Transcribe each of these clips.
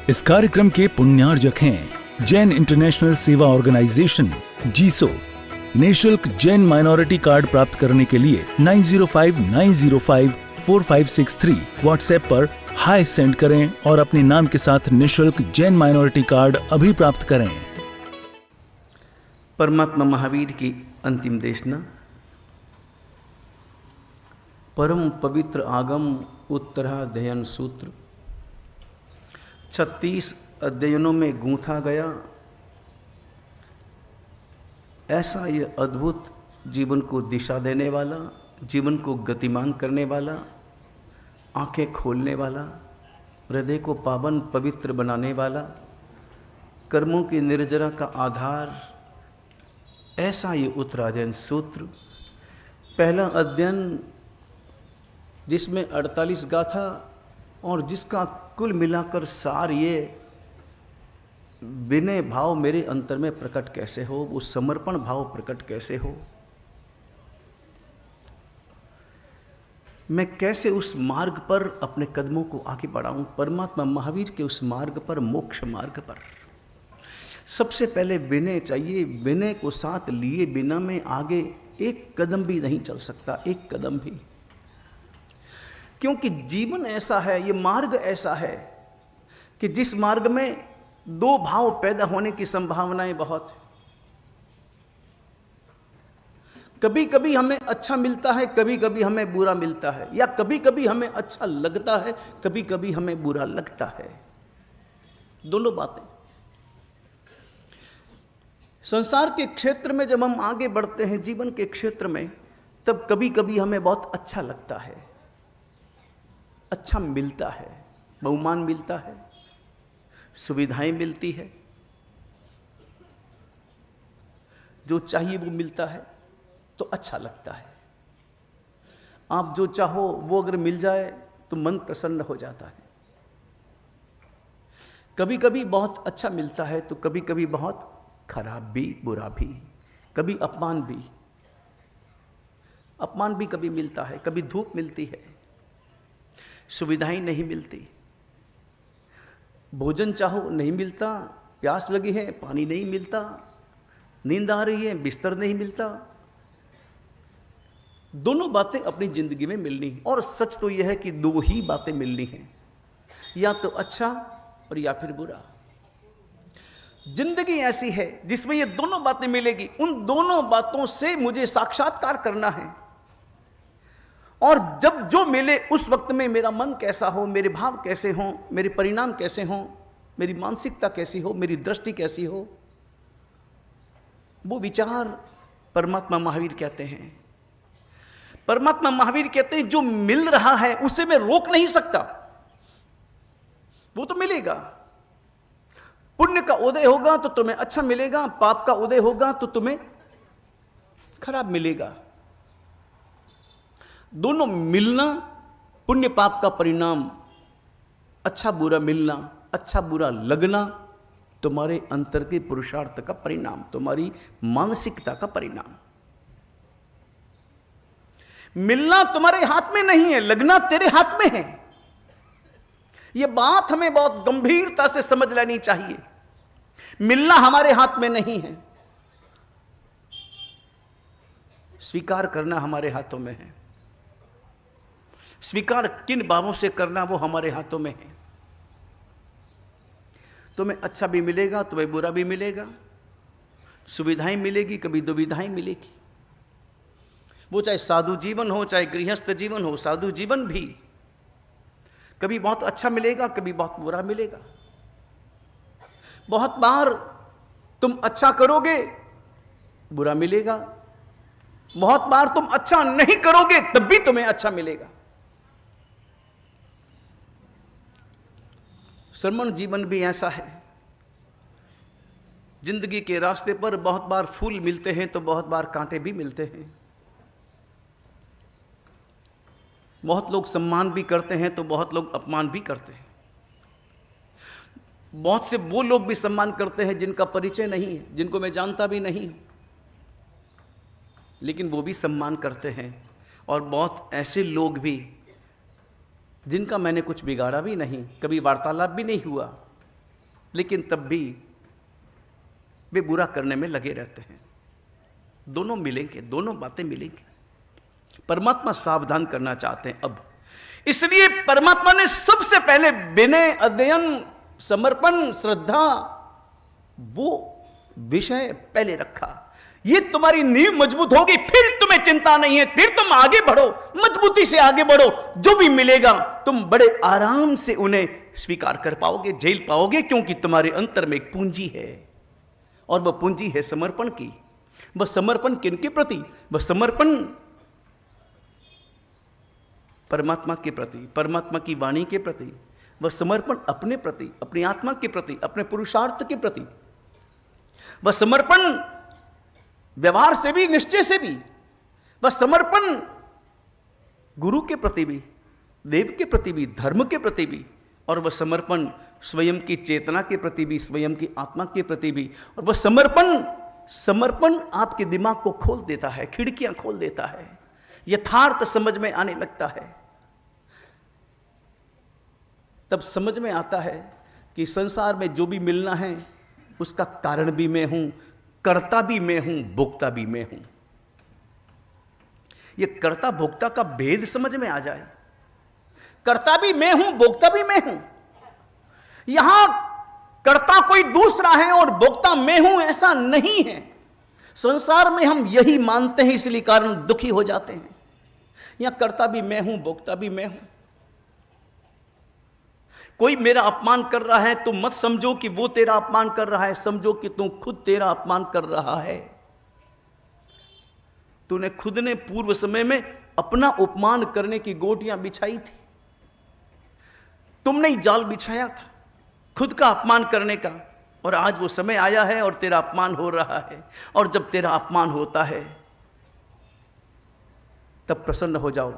इस कार्यक्रम के पुण्यार्जक हैं जैन इंटरनेशनल सेवा ऑर्गेनाइजेशन जीसो। निःशुल्क जैन माइनॉरिटी कार्ड प्राप्त करने के लिए 9059054563 व्हाट्सएप पर हाय सेंड करें और अपने नाम के साथ निःशुल्क जैन माइनॉरिटी कार्ड अभी प्राप्त करें। परमात्मा महावीर की अंतिम देशना। परम पवित्र आगम उत्तराध्ययन सूत्र 36 अध्ययनों में गूंथा गया ऐसा ये अद्भुत जीवन को दिशा देने वाला, जीवन को गतिमान करने वाला, आंखें खोलने वाला, हृदय को पावन पवित्र बनाने वाला, कर्मों की निर्जरा का आधार, ऐसा ये उत्तराध्ययन सूत्र। पहला अध्ययन जिसमें 48 गाथा और जिसका कुल मिलाकर सार ये विनय भाव मेरे अंतर में प्रकट कैसे हो, वो समर्पण भाव प्रकट कैसे हो, मैं कैसे उस मार्ग पर अपने कदमों को आगे बढ़ाऊं, परमात्मा महावीर के उस मार्ग पर, मोक्ष मार्ग पर। सबसे पहले विनय चाहिए। विनय को साथ लिए बिना मैं आगे एक कदम भी नहीं चल सकता, एक कदम भी। क्योंकि जीवन ऐसा है, ये मार्ग ऐसा है कि जिस मार्ग में दो भाव पैदा होने की संभावनाएं बहुत है। कभी कभी हमें अच्छा मिलता है, कभी कभी हमें बुरा मिलता है, या कभी कभी हमें अच्छा लगता है, कभी कभी हमें बुरा लगता है। दोनों बातें। संसार के क्षेत्र में जब हम आगे बढ़ते हैं, जीवन के क्षेत्र में, तब कभी कभी हमें बहुत अच्छा लगता है, अच्छा मिलता है, बहुमान मिलता है, सुविधाएं मिलती है, जो चाहिए वो मिलता है, तो अच्छा लगता है। आप जो चाहो वो अगर मिल जाए तो मन प्रसन्न हो जाता है। कभी कभी बहुत अच्छा मिलता है तो कभी कभी बहुत खराब भी, बुरा भी, कभी अपमान भी कभी मिलता है, कभी धूप मिलती है, सुविधाएं नहीं मिलती, भोजन चाहो नहीं मिलता, प्यास लगी है पानी नहीं मिलता, नींद आ रही है बिस्तर नहीं मिलता। दोनों बातें अपनी जिंदगी में मिलनी है। और सच तो यह है कि दो ही बातें मिलनी हैं, या तो अच्छा और या फिर बुरा। जिंदगी ऐसी है जिसमें ये दोनों बातें मिलेगी। उन दोनों बातों से मुझे साक्षात्कार करना है, और जब जो मिले उस वक्त में मेरा मन कैसा हो, मेरे भाव कैसे हों, मेरे परिणाम कैसे हों, मेरी मानसिकता कैसी हो, मेरी दृष्टि कैसी हो, वो विचार परमात्मा महावीर कहते हैं। परमात्मा महावीर कहते हैं जो मिल रहा है उसे मैं रोक नहीं सकता, वो तो मिलेगा। पुण्य का उदय होगा तो तुम्हें अच्छा मिलेगा, पाप का उदय होगा तो तुम्हें खराब मिलेगा। दोनों मिलना, पुण्य पाप का परिणाम, अच्छा बुरा मिलना, अच्छा बुरा लगना, तुम्हारे अंतर के पुरुषार्थ का परिणाम, तुम्हारी मानसिकता का परिणाम। मिलना तुम्हारे हाथ में नहीं है, लगना तेरे हाथ में है। यह बात हमें बहुत गंभीरता से समझ लेनी चाहिए। मिलना हमारे हाथ में नहीं है, स्वीकार करना हमारे हाथों में है। स्वीकार किन भावों से करना वो हमारे हाथों में है। तुम्हें अच्छा भी मिलेगा, तुम्हें बुरा भी मिलेगा, सुविधाएं मिलेगी, कभी दुविधाएं मिलेगी। वो चाहे साधु जीवन हो, चाहे गृहस्थ जीवन हो, साधु जीवन भी कभी बहुत अच्छा मिलेगा, कभी बहुत बुरा मिलेगा। बहुत बार तुम अच्छा करोगे, बुरा मिलेगा। बहुत बार तुम अच्छा नहीं करोगे, तब भी तुम्हें अच्छा मिलेगा। श्रमण जीवन भी ऐसा है। जिंदगी के रास्ते पर बहुत बार फूल मिलते हैं तो बहुत बार कांटे भी मिलते हैं। बहुत लोग सम्मान भी करते हैं तो बहुत लोग अपमान भी करते हैं। बहुत से वो लोग भी सम्मान करते हैं जिनका परिचय नहीं है, जिनको मैं जानता भी नहीं हूं, लेकिन वो भी सम्मान करते हैं। और बहुत ऐसे लोग भी जिनका मैंने कुछ बिगाड़ा भी नहीं, कभी वार्तालाप भी नहीं हुआ, लेकिन तब भी वे बुरा करने में लगे रहते हैं। दोनों मिलेंगे, दोनों बातें मिलेंगी। परमात्मा सावधान करना चाहते हैं अब, इसलिए परमात्मा ने सबसे पहले विनय, अध्ययन, समर्पण, श्रद्धा, वो विषय पहले रखा। ये तुम्हारी नींव मजबूत होगी, फिर तुम्हें चिंता नहीं है, फिर तुम आगे बढ़ो, मजबूती से आगे बढ़ो। जो भी मिलेगा तुम बड़े आराम से उन्हें स्वीकार कर पाओगे, झेल पाओगे, क्योंकि तुम्हारे अंतर में एक पूंजी है, और वह पूंजी है समर्पण की। वह समर्पण किनके प्रति? वह समर्पण परमात्मा के प्रति, परमात्मा की वाणी के प्रति। वह समर्पण अपने प्रति, अपनी आत्मा के प्रति, अपने पुरुषार्थ के प्रति। वह समर्पण व्यवहार से भी, निश्चय से भी। वह समर्पण गुरु के प्रति भी, देव के प्रति भी, धर्म के प्रति भी। और वह समर्पण स्वयं की चेतना के प्रति भी, स्वयं की आत्मा के प्रति भी। और वह समर्पण आपके दिमाग को खोल देता है, खिड़कियां खोल देता है, यथार्थ समझ में आने लगता है। तब समझ में आता है कि संसार में जो भी मिलना है उसका कारण भी मैं हूं, कर्ता भी मैं हूं, भोक्ता भी मैं हूं। यह कर्ता भोक्ता का भेद समझ में आ जाए। कर्ता भी मैं हूं, भोक्ता भी मैं हूं। यहां कर्ता कोई दूसरा है और भोक्ता मैं हूं, ऐसा नहीं है। संसार में हम यही मानते हैं, इसलिए कारण दुखी हो जाते हैं। यहां कर्ता भी मैं हूं, भोक्ता भी मैं हूं। कोई मेरा अपमान कर रहा है तो मत समझो कि वो तेरा अपमान कर रहा है, समझो कि तू खुद तेरा अपमान कर रहा है। तूने खुद ने पूर्व समय में अपना उपमान करने की गोटियां बिछाई थी। तुमने ही जाल बिछाया था खुद का अपमान करने का, और आज वो समय आया है और तेरा अपमान हो रहा है। और जब तेरा अपमान होता है तब प्रसन्न हो जाओ।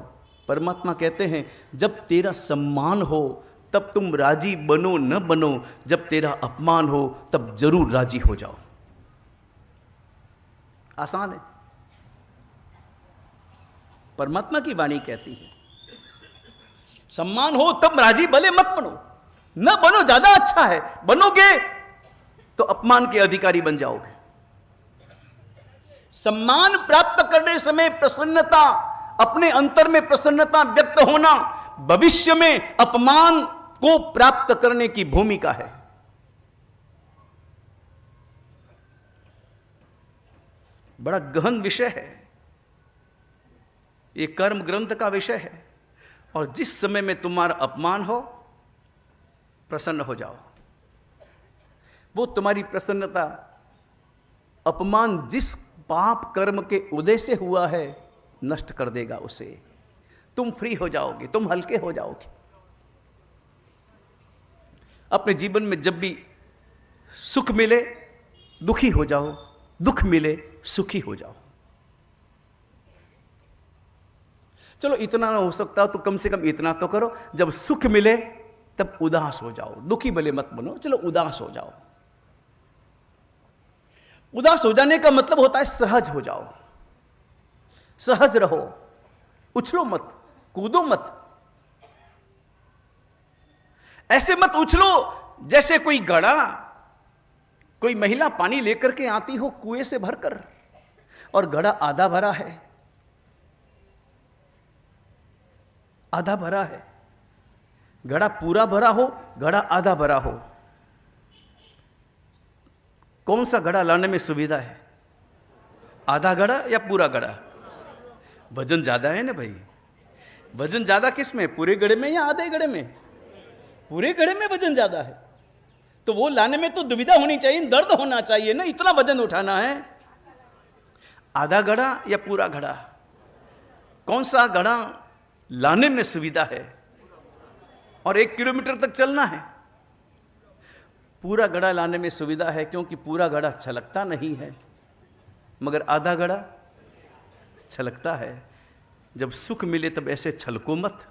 परमात्मा कहते हैं जब तेरा सम्मान हो तब तुम राजी बनो न बनो, जब तेरा अपमान हो तब जरूर राजी हो जाओ। आसान है। परमात्मा की वाणी कहती है सम्मान हो तब राजी, भले मत बनो, न बनो ज्यादा अच्छा है। बनोगे तो अपमान के अधिकारी बन जाओगे। सम्मान प्राप्त करने समय प्रसन्नता, अपने अंतर में प्रसन्नता व्यक्त होना, भविष्य में अपमान को प्राप्त करने की भूमिका है। बड़ा गहन विषय है, यह कर्म ग्रंथ का विषय है। और जिस समय में तुम्हारा अपमान हो, प्रसन्न हो जाओ। वो तुम्हारी प्रसन्नता, अपमान जिस पाप कर्म के उदय से हुआ है, नष्ट कर देगा उसे। तुम फ्री हो जाओगे, तुम हल्के हो जाओगे। अपने जीवन में जब भी सुख मिले दुखी हो जाओ, दुख मिले सुखी हो जाओ। चलो इतना ना हो सकता तो कम से कम इतना तो करो, जब सुख मिले तब उदास हो जाओ। दुखी भले मत बनो, चलो उदास हो जाओ। उदास हो जाने का मतलब होता है सहज हो जाओ, सहज रहो, उछलो मत, कूदो मत। ऐसे मत उछलो जैसे कोई घड़ा, कोई महिला पानी लेकर के आती हो कुएं से भरकर, और घड़ा आधा भरा है, आधा भरा है। घड़ा पूरा भरा हो, घड़ा आधा भरा हो, कौन सा घड़ा लाने में सुविधा है? आधा घड़ा या पूरा घड़ा? वजन ज्यादा है ना भाई। वजन ज्यादा किस में, पूरे घड़े में या आधे घड़े में? पूरे घड़े में वजन ज्यादा है, तो वो लाने में तो दुविधा होनी चाहिए, दर्द होना चाहिए ना, इतना वजन उठाना है। आधा घड़ा या पूरा घड़ा, कौन सा घड़ा लाने में सुविधा है और 1 किलोमीटर तक चलना है? पूरा घड़ा लाने में सुविधा है, क्योंकि पूरा घड़ा छलकता नहीं है, मगर आधा घड़ा छलकता है। जब सुख मिले तब ऐसे छलको मत।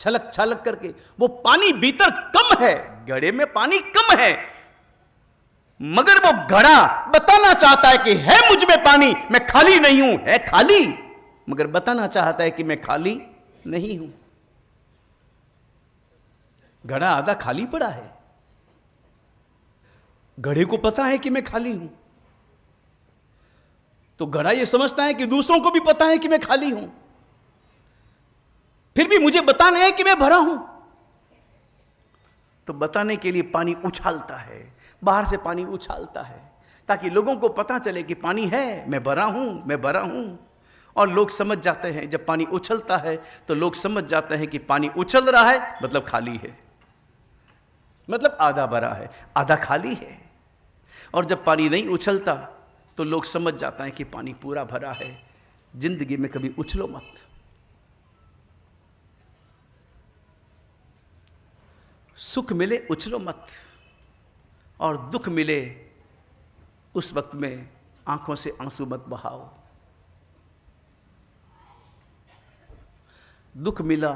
छलक छलक करके, वो पानी भीतर कम है, घड़े में पानी कम है, मगर वो घड़ा बताना चाहता है कि है मुझ में पानी, मैं खाली नहीं हूं। है खाली, मगर बताना चाहता है कि मैं खाली नहीं हूं। घड़ा आधा खाली पड़ा है। घड़े को पता है कि मैं खाली हूं, तो घड़ा यह समझता है कि दूसरों को भी पता है कि मैं खाली हूं, फिर भी मुझे बताना है कि मैं भरा हूं। तो बताने के लिए पानी उछालता है, बाहर से पानी उछालता है, ताकि लोगों को पता चले कि पानी है, मैं भरा हूं, मैं भरा हूं। और लोग समझ जाते हैं, जब पानी उछलता है तो लोग समझ जाते हैं कि पानी उछल रहा है मतलब खाली है, मतलब आधा भरा है, आधा खाली है। और जब पानी नहीं उछलता तो लोग समझ जाते हैं कि पानी पूरा भरा है। जिंदगी में कभी उछलो मत। सुख मिले उछलो मत, और दुख मिले उस वक्त में आंखों से आंसू मत बहाओ। दुख मिला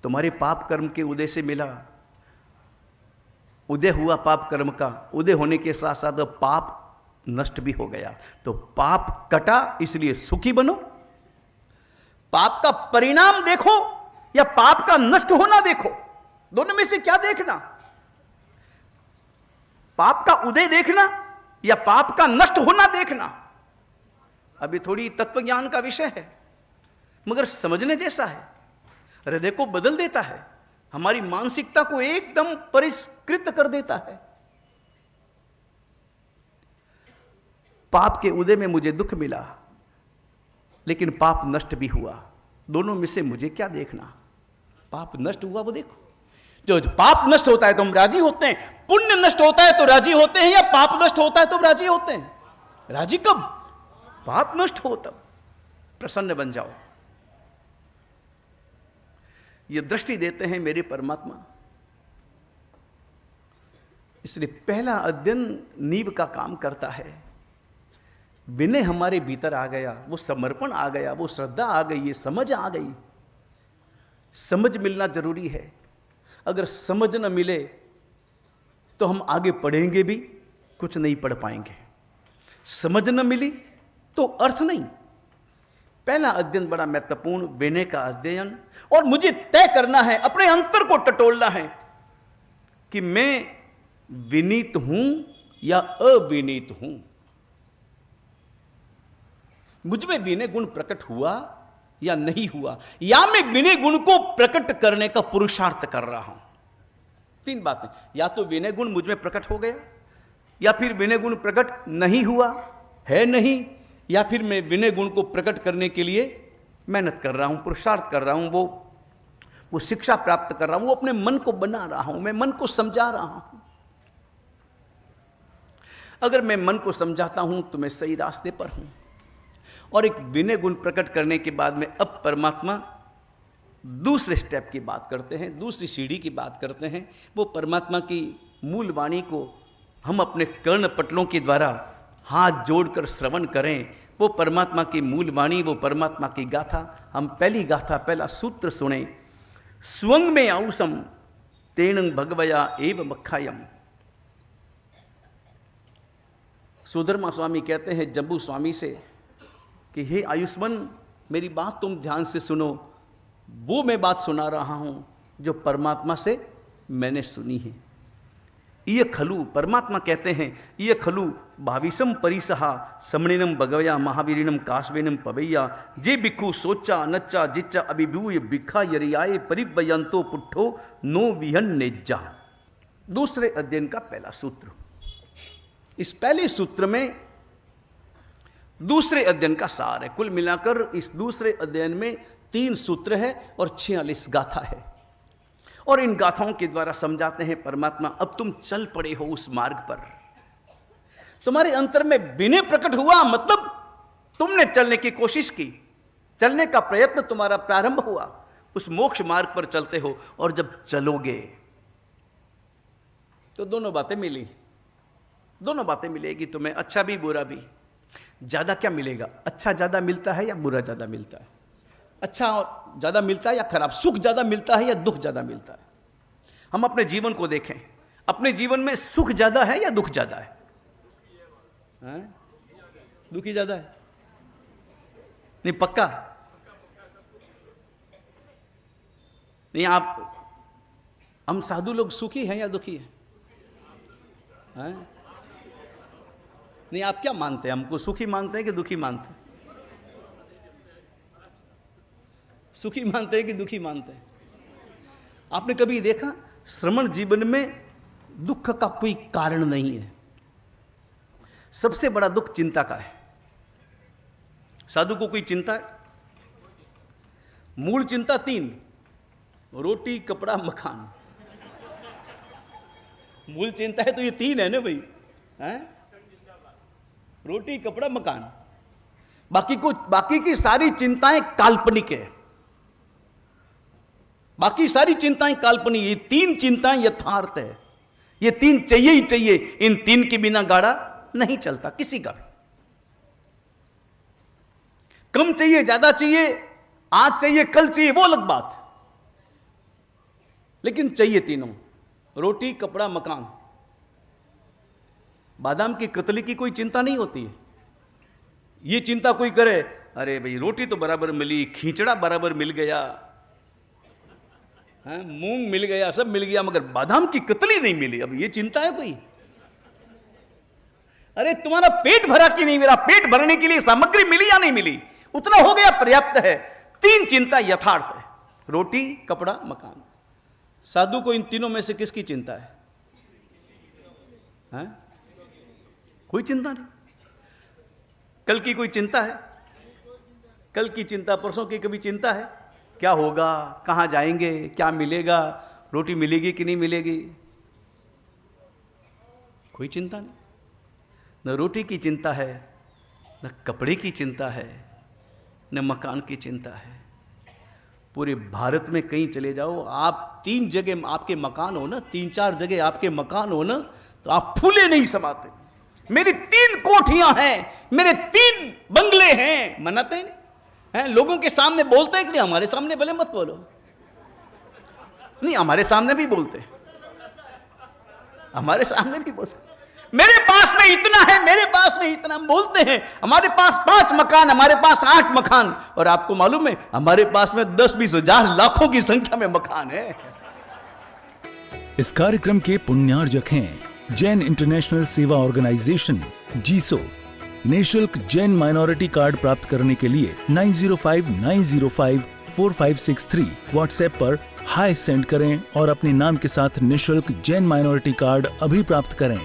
तुम्हारे पाप कर्म के उदय से मिला, उदय हुआ पाप कर्म का, उदय होने के साथ साथ पाप नष्ट भी हो गया। तो पाप कटा, इसलिए सुखी बनो। पाप का परिणाम देखो या पाप का नष्ट होना देखो, दोनों में से क्या देखना? पाप का उदय देखना या पाप का नष्ट होना देखना? अभी थोड़ी तत्व ज्ञान का विषय है, मगर समझने जैसा है। हृदय को बदल देता है, हमारी मानसिकता को एकदम परिष्कृत कर देता है। पाप के उदय में मुझे दुख मिला, लेकिन पाप नष्ट भी हुआ। दोनों में से मुझे क्या देखना? पाप नष्ट हुआ वो देखो। जो पाप नष्ट होता है तो हम राजी होते हैं, पुण्य नष्ट होता है तो राजी होते हैं, या पाप नष्ट होता है तो राजी होते हैं? राजी कब? पाप नष्ट हो तब प्रसन्न बन जाओ। ये दृष्टि देते हैं मेरे परमात्मा। इसलिए पहला अध्ययन नींव का काम करता है। विनय हमारे भीतर आ गया, वो समर्पण आ गया, वो श्रद्धा आ गई, ये समझ आ गई। समझ मिलना जरूरी है। अगर समझ न मिले तो हम आगे पढ़ेंगे भी कुछ नहीं पढ़ पाएंगे। समझ न मिली तो अर्थ नहीं। पहला अध्ययन बड़ा महत्वपूर्ण, विनय का अध्ययन। और मुझे तय करना है, अपने अंतर को टटोलना है कि मैं विनीत हूं या अविनीत हूं। मुझ में विनय गुण प्रकट हुआ या नहीं हुआ, या मैं विनय गुण को प्रकट करने का पुरुषार्थ कर रहा हूं। तीन बातें, या तो विनय गुण मुझ में प्रकट हो गया, या फिर विनय गुण प्रकट नहीं हुआ है नहीं, या फिर मैं विनय गुण को प्रकट करने के लिए मेहनत कर रहा हूं, पुरुषार्थ कर रहा हूं, वो शिक्षा प्राप्त कर रहा हूं, वो अपने मन को बना रहा हूं, मैं मन को समझा रहा हूं। अगर मैं मन को समझाता हूं तो मैं सही रास्ते पर हूं। और एक विनय गुण प्रकट करने के बाद में अब परमात्मा दूसरे स्टेप की बात करते हैं, दूसरी सीढ़ी की बात करते हैं। वो परमात्मा की मूल वाणी को हम अपने कर्णपटलों के द्वारा हाथ जोड़कर श्रवण करें। वो परमात्मा की मूल वाणी, वो परमात्मा की गाथा। हम पहली गाथा, पहला सूत्र सुने। स्वंग में आउसम तेन भगवया एव मखायम। सुधर्मा स्वामी कहते हैं जम्बू स्वामी से कि हे आयुष्मान, मेरी बात तुम ध्यान से सुनो। वो मैं बात सुना रहा हूं जो परमात्मा से मैंने सुनी है। ये खलु, परमात्मा कहते हैं, ये खलु भाविसम परिसहा समणिनम भगवया महावीरिनम काश्वेनम पवैया जे भिक्खु सोचा नच्चा जिच्चा अभिभूय भिखा यरियाए परिवयंतो पुट्ठो नो विहन नेज्जा। दूसरे अध्ययन का पहला सूत्र। इस पहले सूत्र में दूसरे अध्ययन का सार है। कुल मिलाकर इस दूसरे अध्ययन में 3 सूत्र है और 46 गाथा है। और इन गाथाओं के द्वारा समझाते हैं परमात्मा, अब तुम चल पड़े हो उस मार्ग पर। तुम्हारे अंतर में विनय प्रकट हुआ, मतलब तुमने चलने की कोशिश की, चलने का प्रयत्न तुम्हारा प्रारंभ हुआ, उस मोक्ष मार्ग पर चलते हो। और जब चलोगे तो दोनों बातें मिली, दोनों बातें मिलेगी तुम्हें, अच्छा भी बुरा भी। ज्यादा क्या मिलेगा? अच्छा ज्यादा मिलता है या बुरा ज्यादा मिलता है? अच्छा और ज्यादा मिलता है या खराब? सुख ज्यादा मिलता है या दुख ज्यादा मिलता है? हम अपने जीवन को देखें, अपने जीवन में सुख ज्यादा है या दुख ज्यादा है? दुख ही ज्यादा है। नहीं पक्का? नहीं, आप हम साधु लोग सुखी हैं या दुखी हैं? नहीं, आप क्या मानते हैं? हमको सुखी मानते हैं कि दुखी मानते हैं? सुखी मानते हैं कि दुखी मानते हैं? आपने कभी देखा श्रमण जीवन में दुख का कोई कारण नहीं है। सबसे बड़ा दुख चिंता का है। साधु को कोई चिंता है? मूल चिंता 3, रोटी कपड़ा मकान। मूल चिंता है तो ये 3 है ना भाई, हैं? रोटी कपड़ा मकान। बाकी की सारी चिंताएं काल्पनिक है। बाकी सारी चिंताएं काल्पनिक, ये 3 चिंताएं यथार्थ है। ये 3 चाहिए ही चाहिए। इन 3 के बिना गाड़ा नहीं चलता किसी का भी। कम चाहिए, ज्यादा चाहिए, आज चाहिए, कल चाहिए, वो अलग बात, लेकिन चाहिए तीनों, रोटी कपड़ा मकान। बादाम की कतली की कोई चिंता नहीं होती है। ये चिंता कोई करे, अरे भाई रोटी तो बराबर मिली, खींचड़ा बराबर मिल गया, मूंग मिल गया, सब मिल गया, मगर बादाम की कतली नहीं मिली। अब ये चिंता है कोई? अरे तुम्हारा पेट भरा कि नहीं मिला? पेट भरने के लिए सामग्री मिली या नहीं मिली? उतना हो गया, पर्याप्त है। 3 चिंता यथार्थ है, रोटी कपड़ा मकान। साधु को इन तीनों में से किसकी चिंता है? कोई चिंता नहीं। कल की कोई चिंता है? कल की चिंता, परसों की कभी चिंता है? क्या होगा, कहां जाएंगे, क्या मिलेगा, रोटी मिलेगी कि नहीं मिलेगी? कोई चिंता नहीं। न रोटी की चिंता है, न कपड़े की चिंता है, न मकान की चिंता है। पूरे भारत में कहीं चले जाओ, आप 3 जगह आपके मकान हो ना, 3-4 जगह आपके मकान हो ना, तो आप फूले नहीं समाते। मेरी 3 कोठियां हैं, मेरे 3 बंगले हैं, मनाते हैं? लोगों के सामने बोलते हैं कि नहीं? हमारे सामने भले मत बोलो, नहीं हमारे सामने भी बोलते, हमारे सामने भी बोलते। मेरे पास में इतना है, मेरे पास में इतना, बोलते हैं। हमारे पास 5 मकान, हमारे पास 8 मकान, और आपको मालूम है हमारे पास में 10-20 हजार लाखों की संख्या में मकान है। इस कार्यक्रम के पुण्यार्जक हैं जैन इंटरनेशनल सेवा ऑर्गेनाइजेशन जीसो। निःशुल्क जैन माइनॉरिटी कार्ड प्राप्त करने के लिए 9059054563 व्हाट्सएप पर हाय सेंड करें और अपने नाम के साथ निःशुल्क जैन माइनॉरिटी कार्ड अभी प्राप्त करें।